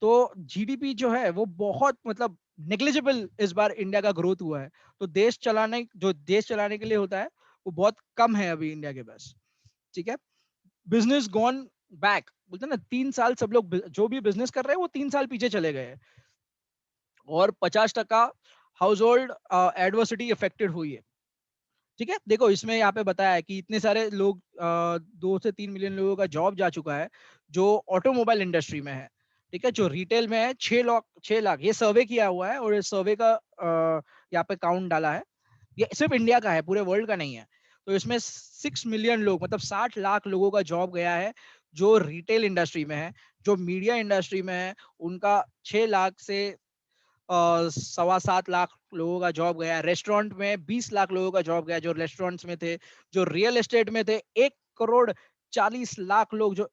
तो जीडीपी जो है वो बहुत मतलब नेग्लिजिबल इस बार इंडिया का ग्रोथ हुआ है। तो देश चलाने के लिए होता है वो बहुत कम है अभी इंडिया के पास, ठीक है। बिजनेस गॉन बैक, बोलते हैं ना, 3 साल सब लोग जो भी बिजनेस कर रहे हैं वो 3 साल पीछे चले गए हैं, और 50% हाउस होल्ड एडवर्सिटी इफेक्टेड हुई है, ठीक है। देखो, इसमें यहाँ पे बताया है कि इतने सारे लोग 2 से 3 मिलियन लोगों का जॉब जा चुका है जो ऑटोमोबाइल इंडस्ट्री में है, ठीक है। जो रिटेल में है 6 लाख, ये सर्वे किया हुआ है, और इस सर्वे का यहाँ पे काउंट डाला है। ये सिर्फ इंडिया का है, पूरे वर्ल्ड का नहीं है। तो इसमें 6 मिलियन लोग, मतलब 60 लाख लोगों का जॉब गया है जो रिटेल इंडस्ट्री में है। जो मीडिया इंडस्ट्री में है उनका 6 लाख से 7.25 लाख लोगों का जॉब गया। रेस्टोरेंट में 20 लाख लोगों का जॉब गया जो रेस्टोरेंट्स में थे। जो रियल एस्टेट में थे 1 करोड़ 40 लाख लोग जो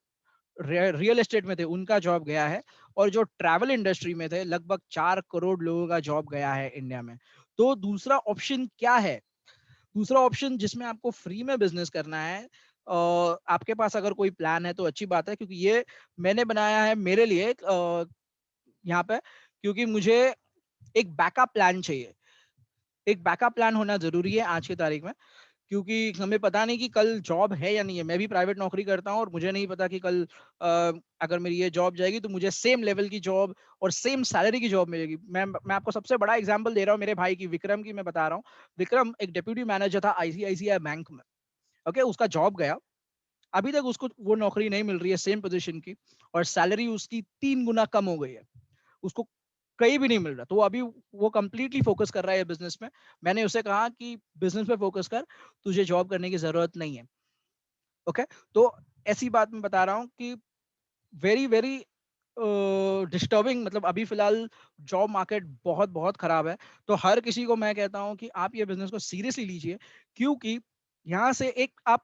रियल एस्टेट में थे उनका जॉब गया है। और जो ट्रैवल इंडस्ट्री में थे लगभग 4 करोड़ लोगों का जॉब गया है इंडिया में। तो दूसरा ऑप्शन क्या है? दूसरा ऑप्शन जिसमें आपको फ्री में बिजनेस करना है, आपके पास अगर कोई प्लान है तो अच्छी बात है, क्योंकि ये मैंने बनाया है मेरे लिए यहाँ पे, क्योंकि मुझे एक बैकअप प्लान चाहिए। एक बैकअप प्लान होना जरूरी है आज की तारीख में, क्योंकि हमें पता नहीं कि कल जॉब है या नहीं है। मैं भी प्राइवेट नौकरी करता हूँ और मुझे नहीं पता कि कल अगर मेरी ये जॉब जाएगी तो मुझे सेम लेवल की जॉब और सेम सैलरी की जॉब मिलेगी। मैं आपको सबसे बड़ा एग्जांपल दे रहा हूँ मेरे भाई की, विक्रम की मैं बता रहा हूँ। विक्रम एक डिप्यूटी मैनेजर था आईसीआईसीआई बैंक में, ओके। उसका जॉब गया, अभी तक उसको वो नौकरी नहीं मिल रही है सेम पोजीशन की, और सैलरी उसकी 3 गुना कम हो गई है, उसको कहीं भी नहीं मिल रहा, तो अभी वो कंप्लीटली फोकस कर रहा है बिजनेस में। मैंने उसे कहा कि बिजनेस पे फोकस कर, तुझे जॉब करने की जरूरत नहीं है। ओके, तो ऐसी बात मैं बता रहा हूँ कि वेरी वेरी डिस्टर्बिंग, मतलब अभी फिलहाल जॉब मार्केट बहुत बहुत खराब है। तो हर किसी को मैं कहता हूँ कि आप ये बिजनेस को सीरियसली लीजिए, क्योंकि यहाँ से एक आप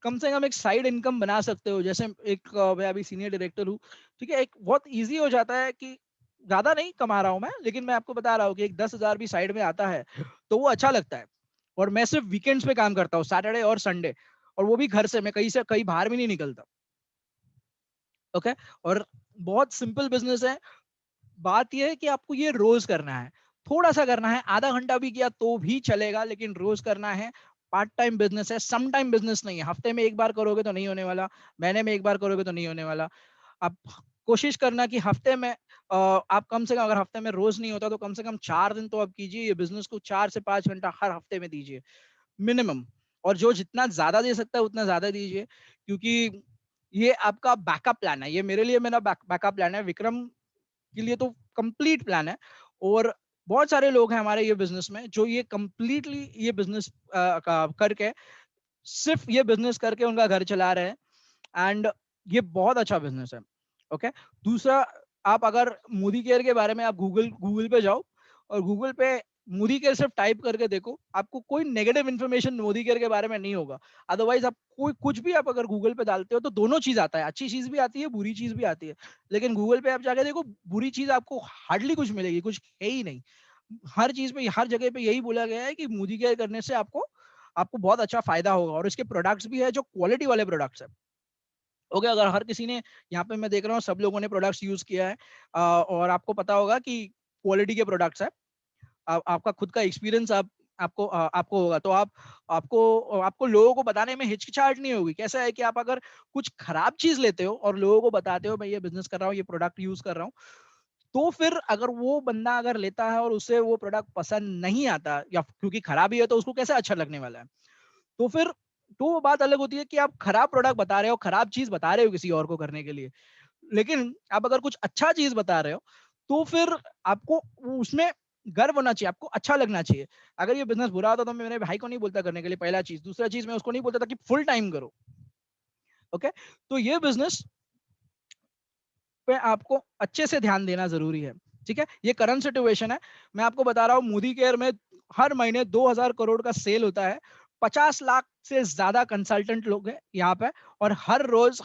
कम से कम एक साइड इनकम बना सकते हो। जैसे एक मैं अभी सीनियर डायरेक्टर हूँ, ठीक है, एक बहुत इजी हो जाता है कि ज्यादा नहीं कमा रहा हूँ मैं, लेकिन मैं आपको बता रहा हूँ कि एक 10,000 भी साइड में आता है तो वो अच्छा लगता है। और मैं सिर्फ वीकेंड्स पे काम करता हूँ, सैटरडे और संडे, और वो भी घर से, मैं कहीं से कहीं बाहर भी नहीं निकलता। ओके, और बहुत सिंपल बिजनेस है। बात यह है कि आपको ये रोज करना है, थोड़ा सा करना है, आधा घंटा भी किया तो भी चलेगा, लेकिन रोज करना है। पार्ट टाइम बिजनेस है, सम टाइम बिजनेस नहीं है। हफ्ते में एक बार करोगे तो नहीं होने वाला, महीने में एक बार करोगे तो नहीं होने वाला। आप कोशिश करना कि हफ्ते में आप कम से कम, अगर हफ्ते में रोज नहीं होता तो कम से कम 4 दिन तो आप कीजिए ये बिजनेस को, 4 से 5 घंटा हर हफ्ते में दीजिए मिनिमम। और जो जितना ज्यादा दे सकता है उतना ज्यादा दीजिए, क्योंकि ये आपका बैकअप प्लान है। ये मेरे लिए मेरा बैकअप प्लान है, विक्रम के लिए तो कंप्लीट प्लान है। और बहुत सारे लोग हैं हमारे ये बिजनेस में जो ये कंप्लीटली ये बिजनेस करके, सिर्फ ये बिजनेस करके उनका घर चला रहे हैं, एंड ये बहुत अच्छा बिजनेस है। ओके, दूसरा, आप अगर मोदी केयर के बारे में आप गूगल गूगल पे जाओ, और गूगल पे मोदी केयर सिर्फ टाइप करके देखो, आपको कोई नेगेटिव इन्फॉर्मेशन मोदी केयर के बारे में नहीं होगा। अदरवाइज आप कोई कुछ भी आप अगर गूगल पे डालते हो तो दोनों चीज आता है, अच्छी चीज भी आती है, बुरी चीज भी आती है। लेकिन गूगल पे आप जाके देखो, बुरी चीज आपको हार्डली कुछ मिलेगी, कुछ है ही नहीं। हर चीज पे, हर जगह पे यही बोला गया है कि मोदी केयर करने से आपको आपको बहुत अच्छा फायदा होगा, और इसके प्रोडक्ट्स भी है जो क्वालिटी वाले प्रोडक्ट्स है। ओके, अगर हर किसी ने, यहाँ पे मैं देख रहा हूँ सब लोगों ने प्रोडक्ट्स यूज किया है, और आपको पता होगा कि क्वालिटी के प्रोडक्ट्स है। आपका खुद का एक्सपीरियंस आपको होगा, तो आपको आपको लोगों को बताने में हिचकिचाहट नहीं होगी। कैसा है कि आप अगर कुछ खराब चीज लेते हो और लोगों को बताते हो मैं ये बिजनेस कर रहा हूँ, ये प्रोडक्ट यूज कर रहा हूँ, तो फिर अगर वो बंदा अगर लेता है और उसे वो प्रोडक्ट पसंद नहीं आता, या क्योंकि खराब ही है तो उसको कैसे अच्छा लगने वाला है, तो फिर तो वो बात अलग होती है कि आप खराब प्रोडक्ट बता रहे हो, खराब चीज बता रहे हो किसी और को करने के लिए। लेकिन आप अगर कुछ अच्छा चीज बता रहे हो तो फिर आपको उसमें गर्व होना चाहिए, आपको अच्छा लगना चाहिए। अगर ये बिजनेस बुरा होता तो मैं मेरे भाई को नहीं बोलता करने के लिए, पहला चीज। दूसरा चीज, मैं उसको नहीं बोलता था कि फुल टाइम करो। ओके, तो ये बिजनेस पे आपको अच्छे से ध्यान देना जरूरी है। ठीक है, ये करंट सिचुएशन है, मैं आपको बता रहा हूँ। मोदी केयर में हर महीने 2,000 करोड़ का सेल होता है, 50 लाख से ज्यादा कंसल्टेंट लोग हैं यहाँ पे, और हर रोज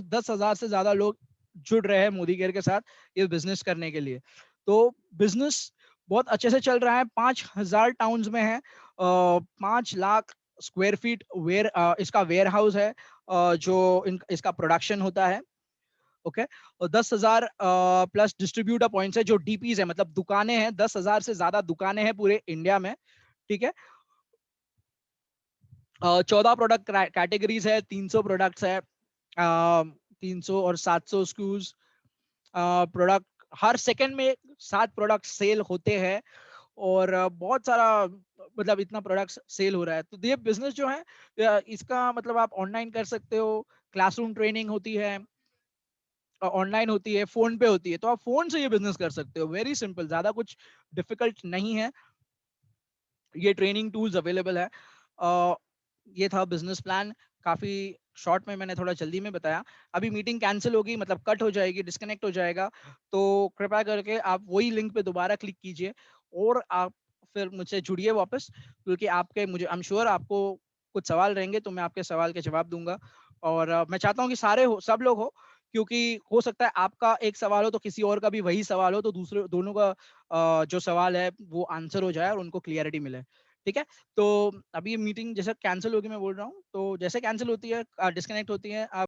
10,000 से ज्यादा लोग जुड़ रहे हैं मोदी केयर के साथ ये बिजनेस करने के लिए। तो बिजनेस बहुत अच्छे से चल रहा है, 5,000 टाउन्स में है, 5 लाख स्क्वायर फीट इसका वेयर हाउस है, जो इसका प्रोडक्शन होता है। ओके, और 10,000 प्लस डिस्ट्रीब्यूटर पॉइंट्स है, जो डीपीज है, मतलब दुकानें हैं, 10,000 से ज्यादा दुकानें हैं पूरे इंडिया में। ठीक है, 14 प्रोडक्ट कैटेगरीज है, 300 प्रोडक्ट्स है, 300 और 700 स्कूज प्रोडक्ट, हर सेकंड में 7 प्रोडक्ट सेल होते हैं, और बहुत सारा, मतलब इतना प्रोडक्ट सेल हो रहा है। तो ये बिजनेस जो है, इसका मतलब आप ऑनलाइन कर सकते हो, क्लासरूम ट्रेनिंग होती है, ऑनलाइन होती है, फोन पे होती है, तो आप फोन से ये बिजनेस कर सकते हो। वेरी सिंपल, ज्यादा कुछ डिफिकल्ट नहीं है, ये ट्रेनिंग टूल्स अवेलेबल है। अ, ये था बिजनेस प्लान, काफी शॉर्ट में मैंने थोड़ा जल्दी में बताया। अभी मीटिंग कैंसिल होगी, मतलब कट हो जाएगी, डिस्कनेक्ट हो जाएगा, तो कृपया करके आप वही लिंक पे दोबारा क्लिक कीजिए, और आप फिर मुझसे जुड़िए वापस, क्योंकि आपके, मुझे आई एम श्योर आपको कुछ सवाल रहेंगे, तो मैं आपके सवाल के जवाब दूंगा। और मैं चाहता हूँ कि सब लोग हो, क्योंकि हो सकता है आपका एक सवाल हो तो किसी और का भी वही सवाल हो, तो दूसरे दोनों का जो सवाल है वो आंसर हो जाए और उनको क्लियरिटी मिले। ठीक है, तो अभी ये मीटिंग जैसे कैंसिल होगी, मैं बोल रहा हूँ, तो जैसे कैंसिल होती है, डिस्कनेक्ट होती है, आप